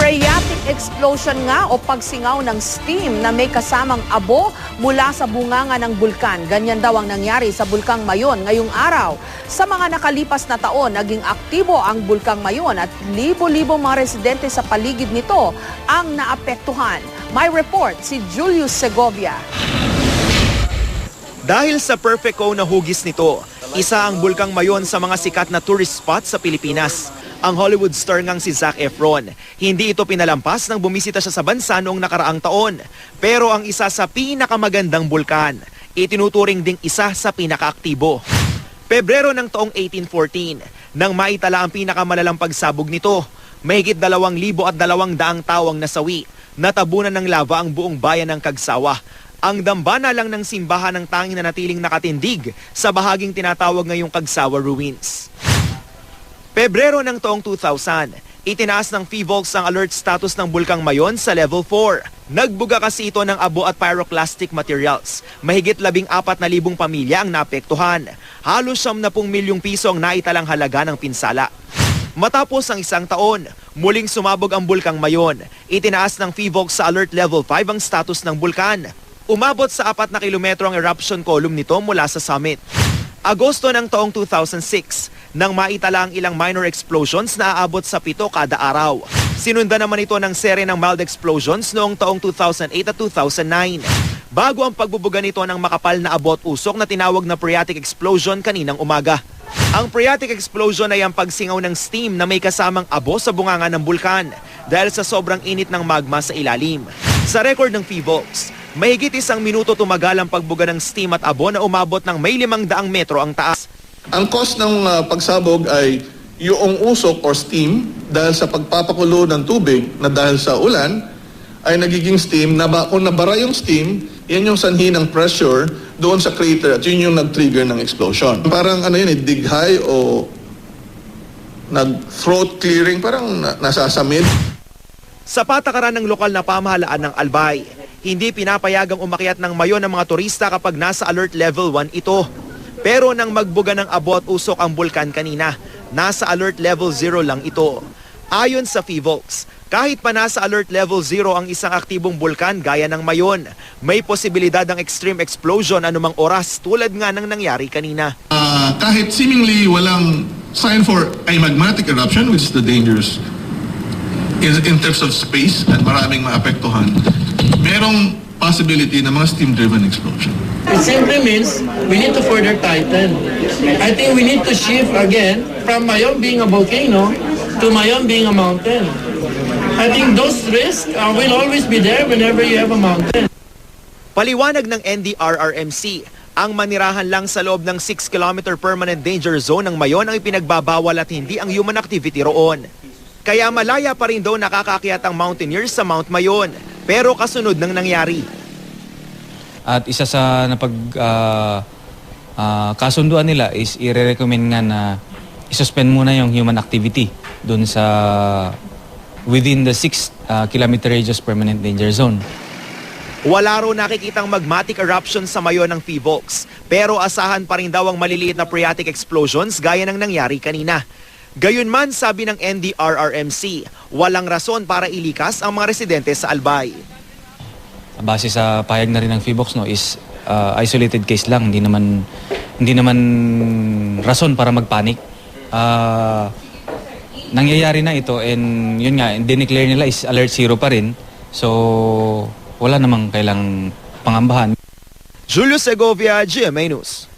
Phreatic explosion nga o pagsingaw ng steam na may kasamang abo mula sa bunganga ng bulkan. Ganyan daw ang nangyari sa Bulkang Mayon ngayong araw. Sa mga nakalipas na taon, naging aktibo ang Bulkang Mayon at libo-libong mga residente sa paligid nito ang naapektuhan. May report si Julius Segovia. Dahil sa perfect cone na hugis nito, isa ang Bulkang Mayon sa mga sikat na tourist spot sa Pilipinas. Ang Hollywood star ngang si Zac Efron. Hindi ito pinalampas nang bumisita siya sa bansa noong nakaraang taon. Pero ang isa sa pinakamagandang bulkan, itinuturing ding isa sa pinakaaktibo. Pebrero ng taong 1814, nang maitala ang pinakamalalang pagsabog nito, mahigit 2,200 tawang nasawi. Natabunan ng lava ang buong bayan ng Kagsawa. Ang dambana lang ng simbahan ng tanging nanatiling nakatindig sa bahaging tinatawag ngayong Kagsawa Ruins. Pebrero ng taong 2000, itinaas ng PHIVOLCS ang alert status ng Bulkang Mayon sa level 4. Nagbuga kasi ito ng abo at pyroclastic materials. Mahigit 14,000 pamilya ang naapektuhan. Halos 70 milyong piso ang naitalang halaga ng pinsala. Matapos ang isang taon, muling sumabog ang Bulkang Mayon. Itinaas ng PHIVOLCS sa alert level 5 ang status ng bulkan. Umabot sa 4 na kilometro ang eruption column nito mula sa summit. Agosto ng taong 2006, nang maitala ang ilang minor explosions na aabot sa 7 kada araw. Sinundan naman ito ng sere ng mild explosions noong taong 2008 at 2009. Bago ang pagbubuga nito ng makapal na abo at usok na tinawag na phreatic explosion kaninang umaga. Ang phreatic explosion ay ang pagsingaw ng steam na may kasamang abo sa bunganga ng bulkan dahil sa sobrang init ng magma sa ilalim. Sa record ng PHIVOLCS, mahigit 1 minuto tumagal ang pagbuga ng steam at abo na umabot ng may 500 metro ang taas. Ang cause ng pagsabog ay yung usok or steam dahil sa pagpapakulo ng tubig na dahil sa ulan ay nagiging steam. Kung nabara yung steam, yan yung sanhi ng pressure doon sa crater at yun yung nag-trigger ng explosion. Parang dighay o nag-throat clearing, parang nasasamid. Sa patakaran ng lokal na pamahalaan ng Albay, hindi pinapayagang umakyat ng Mayon ng mga turista kapag nasa alert level 1 ito. Pero nang magbuga ng abo at usok ang bulkan kanina, nasa alert level 0 lang ito. Ayon sa PHIVOLCS, kahit pa nasa alert level 0 ang isang aktibong bulkan gaya ng Mayon, may posibilidad ng extreme explosion anumang oras tulad nga ng nangyari kanina. Kahit seemingly walang sign for a magmatic eruption, which is the dangerous in terms of space at maraming maapektuhan, merong possibility na mga steam-driven explosion. It simply means we need to further tighten. I think we need to shift again from Mayon being a volcano to Mayon being a mountain. I think those risks will always be there whenever you have a mountain. Paliwanag ng NDRRMC, ang manirahan lang sa loob ng 6-kilometer permanent danger zone ng Mayon ang ipinagbabawal at hindi ang human activity roon. Kaya malaya pa rin daw nakakaakyat ang mountaineers sa Mount Mayon, pero kasunod ng nangyari. At isa sa kasunduan nila is i-recommend nga na isuspend muna yung human activity dun sa within the 6-kilometer radius permanent danger zone. Wala raw nakikitang magmatic eruption sa Mayon ng PHIVOLCS, pero asahan pa rin daw ang maliliit na phreatic explosions gaya ng nangyari kanina. Gayunman, sabi ng NDRRMC, walang rason para ilikas ang mga residente sa Albay. Base sa pahayag na rin ng PHIVOLCS is isolated case lang, hindi naman rason para magpanik. Nangyayari na ito and yun nga, dineclare nila is alert 0 pa rin. So wala namang kailang pangambahan. Julius Segovia, GMA News.